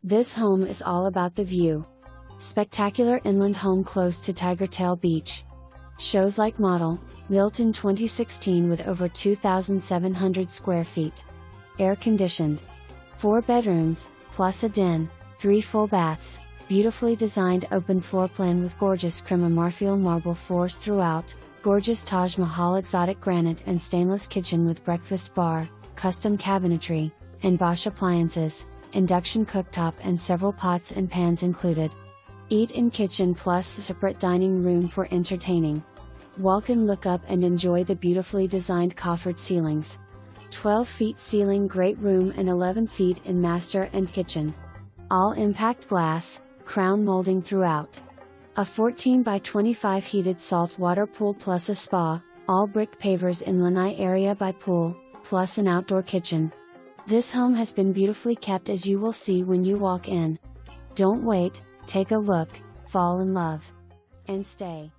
This home is all about the view. Spectacular inland home close to TIGERTAIL Beach. Shows like model, built in 2016 with over 2,700 square feet. Air conditioned. 4 bedrooms, plus a den, 3 full baths, beautifully designed open floor plan with gorgeous Crema Marfil marble floors throughout, gorgeous TajMahal exotic granite and stainless kitchen with breakfast bar, custom cabinetry, and Bosch appliances, induction cooktop and several pots and pans included. Eat-in kitchen plus separate dining room for entertaining. Walk-in look up and enjoy the beautifully designed coffered ceilings. 12 feet ceiling great room and 11 feet in master and kitchen. All impact glass, crown molding throughout. A 14 by 25 heated salt water pool plus a spa, all brick pavers in lanai area by pool, plus an outdoor kitchen. This home has been beautifully kept as you will see when you walk in. Don't wait, take a look, fall in love, and stay.